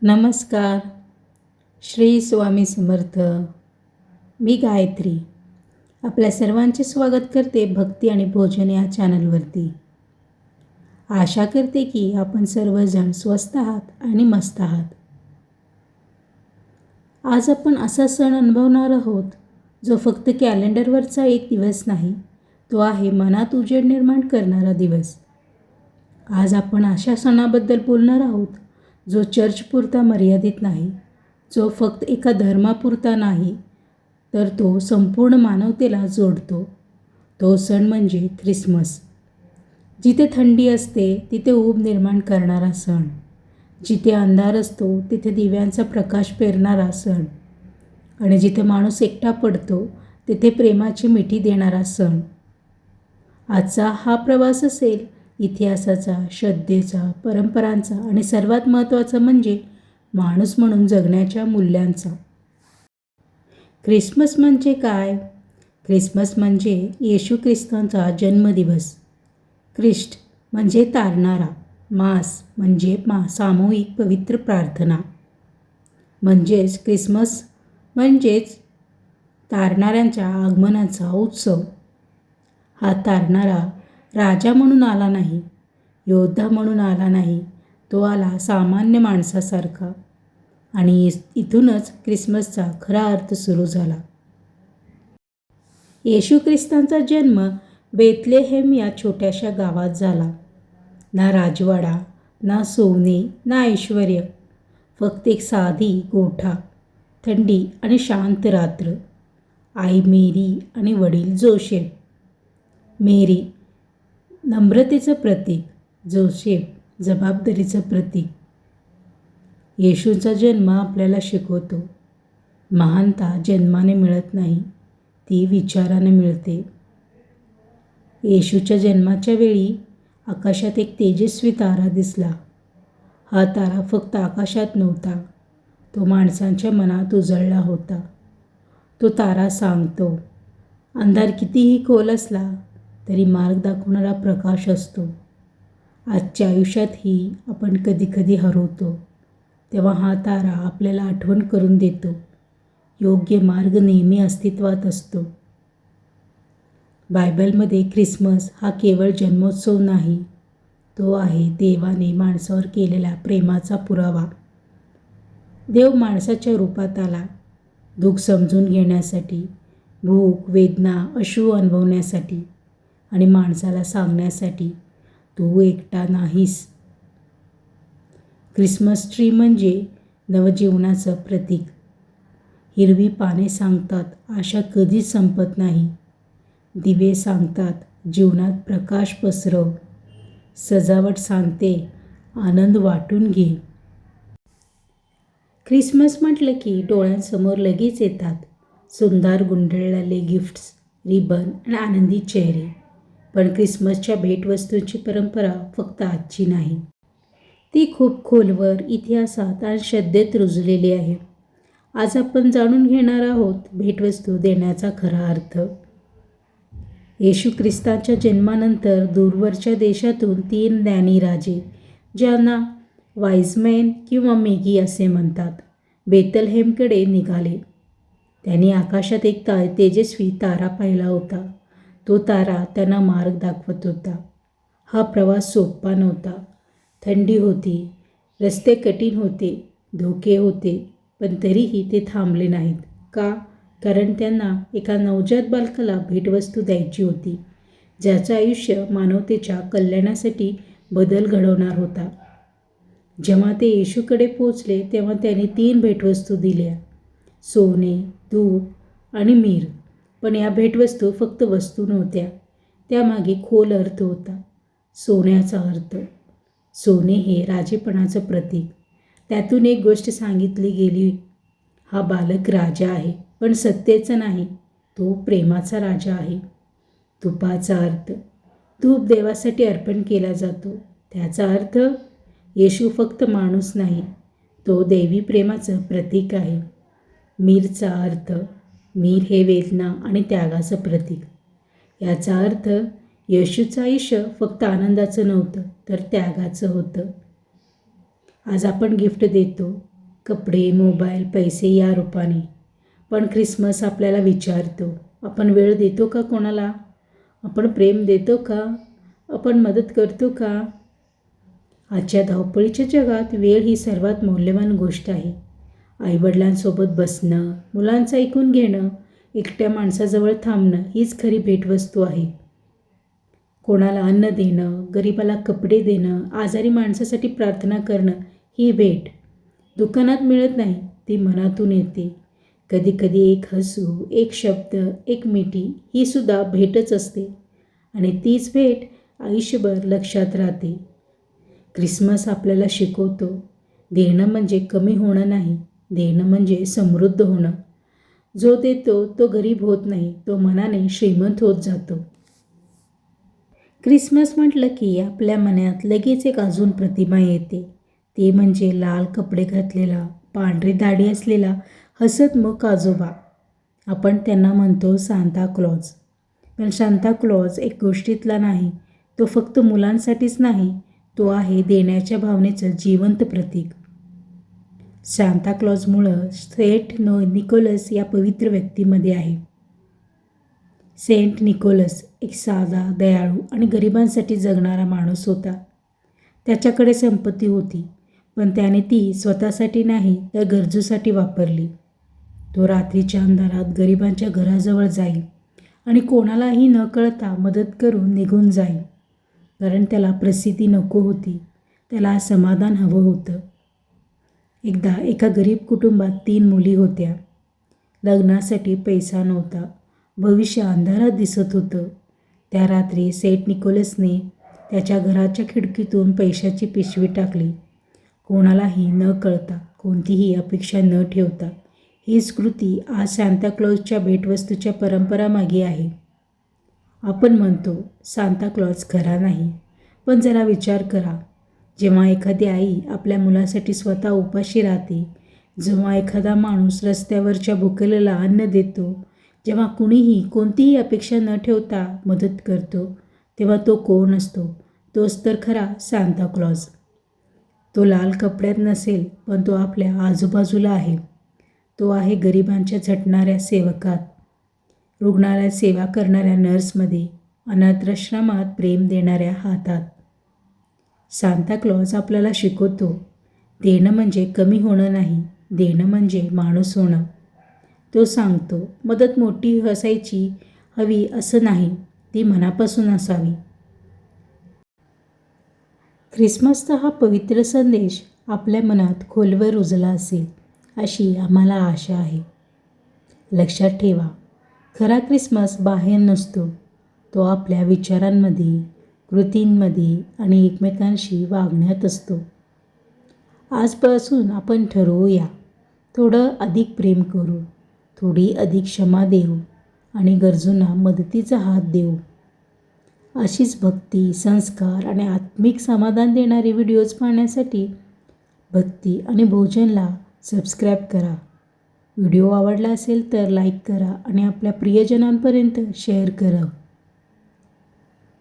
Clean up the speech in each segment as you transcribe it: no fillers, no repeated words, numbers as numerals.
नमस्कार. श्री स्वामी समर्थ. मी गायत्री आपल्या सर्वांचे स्वागत करते भक्ती आणि भोजन या चॅनलवरती. आशा करते की आपण सर्वजण स्वस्थ आहात आणि मस्त आहात. आज आपण असा सण अनुभवणार आहोत जो फक्त कॅलेंडरवरचा एक दिवस नाही, तो आहे मनात उजेड निर्माण करणारा दिवस. आज आपण अशा सणाबद्दल बोलणार आहोत जो चर्चपुरता मर्यादित नाही, जो फक्त एका धर्मापुरता नाही, तर तो संपूर्ण मानवतेला जोडतो. तो सण म्हणजे ख्रिसमस. जिथे थंडी असते तिथे ऊब निर्माण करणारा सण, जिथे अंधार असतो तिथे दिव्यांचा प्रकाश पेरणारा सण, आणि जिथे माणूस एकटा पडतो तिथे प्रेमाची मिठी देणारा सण. आजचा हा प्रवास असेल इतिहासाचा, श्रद्धेचा, परंपरांचा आणि सर्वात महत्त्वाचं म्हणजे माणूस म्हणून जगण्याच्या मूल्यांचा. ख्रिसमस म्हणजे काय? ख्रिसमस म्हणजे येशू ख्रिस्तांचा जन्मदिवस. ख्रिस्ट म्हणजे तारणारा, मास म्हणजे सामूहिक पवित्र प्रार्थना. म्हणजेच ख्रिसमस म्हणजेच तारणाऱ्यांच्या आगमनाचा उत्सव. हा तारणारा राजा म्हणून आला नाही, योद्धा म्हणून आला नाही, तो आला सामान्य माणसासारखा. आणि इथूनच ख्रिसमसचा खरा अर्थ सुरू झाला. येशू ख्रिस्तांचा जन्म बेथलेहेम या छोट्याशा गावात झाला. ना राजवाडा, ना सोने, ना ऐश्वर्य, फक्त एक साधी गोठा, थंडी आणि शांत रात्र. आई मेरी आणि वडील जोसेफ. मेरी नम्रतेचं प्रतीक, जोसेफ जबाबदारीचं प्रतीक. येशूचा जन्म आपल्याला शिकवतो, महानता जन्माने मिळत नाही, ती विचाराने मिळते. येशूच्या जन्माच्या वेळी आकाशात एक तेजस्वी तारा दिसला. हा तारा फक्त आकाशात नव्हता, तो माणसांच्या मनात उजळला होता. तो तारा सांगतो, अंधार कितीही खोल असला तरी मार्ग दाखवणारा प्रकाश असतो. आजच्या आयुष्यातही आपण कधीकधी हरवतो, तेव्हा हा तारा आपल्याला आठवण करून देतो, योग्य मार्ग नेहमी अस्तित्वात असतो. बायबलमध्ये ख्रिसमस हा केवळ जन्मोत्सव नाही, तो आहे देवाने माणसावर केलेला प्रेमाचा पुरावा. देव माणसाच्या रूपात आला, दुःख समजून घेण्यासाठी, भूक, वेदना, अश्रू अनुभवण्यासाठी, आणि माणसाला सांगण्यासाठी, तू एकटा नाहीस. ख्रिसमस ट्री म्हणजे नवजीवनाचं प्रतीक. हिरवी पाने सांगतात आशा कधीच संपत नाही. दिवे सांगतात जीवनात प्रकाश पसरव. सजावट सांगते आनंद वाटून घे. ख्रिसमस म्हटलं की डोळ्यांसमोर लगेच येतात सुंदर गुंडळलेले गिफ्ट्स, रिबन आणि आनंदी चेहरे. पण ख्रिसमसच्या भेटवस्तूंची परंपरा फक्त आजची नाही, ती खूप खोलवर इतिहासात आणि श्रद्धेत रुजलेली आहे. आज आपण जाणून घेणार आहोत भेटवस्तू देण्याचा खरा अर्थ. येशू ख्रिस्तांच्या जन्मानंतर दूरवरच्या देशातून 3 ज्ञानी राजे, ज्यांना वाईजमॅन किंवा मेगी असे म्हणतात, बेथलहेमकडे निघाले. त्यांनी आकाशात एक तेजस्वी तारा पाहिला होता. तो तारा त्यांना मार्ग दाखवत होता. हा प्रवास सोपा नव्हता. थंडी होती, रस्ते कठीण होते, धोके होते, पण तरीही ते थांबले नाहीत. का? कारण त्यांना एका नवजात बालकाला भेटवस्तू द्यायची होती, ज्याचं आयुष्य मानवतेच्या कल्याणासाठी बदल घडवणार होता. जेव्हा ते येशूकडे पोचले तेव्हा त्यांनी 3 भेटवस्तू दिल्या, सोने, दूध आणि मीर. पण या भेटवस्तू फक्त वस्तू नव्हत्या, त्यामागे खोल अर्थ होता. सोन्याचा अर्थ. सोने हे राजेपणाचं प्रतीक. त्यातून एक गोष्ट सांगितली गेली, हा बालक राजा आहे, पण सत्तेचा नाही, तो प्रेमाचा राजा आहे. तुपाचा अर्थ. तूप देवासाठी अर्पण केला जातो, त्याचा अर्थ येशू फक्त माणूस नाही, तो दैवी प्रेमाचं प्रतीक आहे. मीरचा अर्थ. मीर हे वेदना आणि त्यागाचं प्रतीक. याचा अर्थ येशूचं आयुष्य फक्त आनंदाचं नव्हतं, तर त्यागाचं होतं. आज आपण गिफ्ट देतो, कपडे, मोबाईल, पैसे या रूपाने. पण ख्रिसमस आपल्याला विचारतो, आपण वेळ देतो का कोणाला? आपण प्रेम देतो का? आपण मदत करतो का? आजच्या धावपळीच्या जगात वेळ ही सर्वात मौल्यवान गोष्ट आहे. आईवडिलांसोबत बसणं, मुलांचं ऐकून घेणं, एकट्या माणसाजवळ थांबणं हीच खरी भेटवस्तू आहे. कोणाला अन्न देणं, गरिबाला कपडे देणं, आजारी माणसासाठी प्रार्थना करणं ही भेट दुकानात मिळत नाही, ती मनातून येते. कधीकधी एक हसू, एक शब्द, एक मिठी ही सुद्धा भेटच असते आणि तीच भेट आयुष्यभर लक्षात राहते. ख्रिसमस आपल्याला शिकवतो, देणं म्हणजे कमी होणं नाही, देणं म्हणजे समृद्ध होणं. जो देतो तो गरीब होत नाही, तो मनाने श्रीमंत होत जातो. ख्रिसमस म्हटलं की आपल्या मनात लगेच एक अजून प्रतिमा येते, ते म्हणजे लाल कपडे घातलेला, पांढरी दाढी असलेला हसतमुख आजोबा. आपण त्यांना म्हणतो सांता क्लॉज. पण सांता क्लॉज एक गोष्टीतला नाही, तो फक्त मुलांसाठीच नाही, तो आहे देण्याच्या भावनेचं जिवंत प्रतीक. सांता क्लॉजमुळं सेंट निकोलस या पवित्र व्यक्तीमध्ये आहे. सेंट निकोलस एक साधा, दयाळू आणि गरिबांसाठी जगणारा माणूस होता. त्याच्याकडे संपत्ती होती, पण त्याने ती स्वतःसाठी नाही तर गरजूसाठी वापरली. तो रात्रीच्या अंधारात गरिबांच्या घराजवळ जाईल आणि कोणालाही न कळता मदत करून निघून जाईल, कारण त्याला प्रसिद्धी नको होती, त्याला समाधान हवं होतं. एकदा एका गरीब कुटुंबात 3 मुली होत्या. लग्नासाठी पैसा नव्हता, भविष्य अंधारात दिसत होतं. त्या रात्री सेंट निकोलसने त्याच्या घराच्या खिडकीतून पैशाची पिशवी टाकली. कोणालाही न कळता, कोणतीही अपेक्षा न ठेवता. हीच कृती आज सांता क्लॉजच्या भेटवस्तूच्या परंपरामागे आहे. आपण म्हणतो सांता क्लॉज खरा नाही, पण जरा विचार करा, जेव्हा एखादी आई आपल्या मुलासाठी स्वतः उपाशी राहते, जेव्हा एखादा माणूस रस्त्यावरच्या भुकेलेला अन्न देतो, जेव्हा कुणीही कोणतीही अपेक्षा न ठेवता मदत करतो, तेव्हा तो कोण असतो? तोच तर खरा सांता क्लॉज. तो लाल कपड्यात नसेल, पण तो आपल्या आजूबाजूला आहे. तो आहे गरिबांच्या झटणाऱ्या सेवकात, रुग्णालयात सेवा करणाऱ्या नर्समध्ये, अनाथाश्रमात प्रेम देणाऱ्या हातात. सांता क्लॉज आपल्याला शिकवतो, देणं म्हणजे कमी होणं नाही, देणं म्हणजे माणूस होणं. तो सांगतो, मदत मोठी असायची हवी असं नाही, ती मनापासून असावी. ख्रिसमसचा हा पवित्र संदेश आपल्या मनात खोलवर रुजला असेल, अशी आम्हाला आशा आहे. लक्षात ठेवा, खरा ख्रिसमस बाहेर नसतो, तो आपल्या विचारांमध्ये, कृतींमध्ये आणि एकमेकांशी वागण्यात असतो. आजपासून आपण ठरवूया, थोडं अधिक प्रेम करू, थोडी अधिक क्षमा देऊ आणि गरजूंना मदतीचा हात देऊ. अशीच भक्ती, संस्कार आणि आत्मिक समाधान देणारे व्हिडिओज पाहण्यासाठी भक्ती आणि भोजनला सबस्क्राईब करा. व्हिडिओ आवडला असेल तर लाईक करा आणि आपल्या प्रियजनांपर्यंत शेअर करा.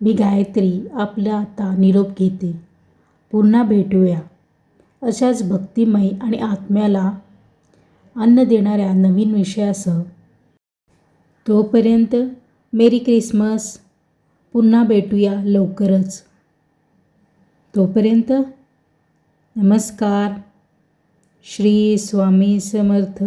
मी गायत्री आपला आता निरोप घेते. पुन्हा भेटूया अशाच भक्तिमय आणि आत्म्याला अन्न देणाऱ्या नवीन विषयासह. तोपर्यंत मेरी ख्रिसमस. पुन्हा भेटूया लवकरच. तोपर्यंत नमस्कार. श्री स्वामी समर्थ.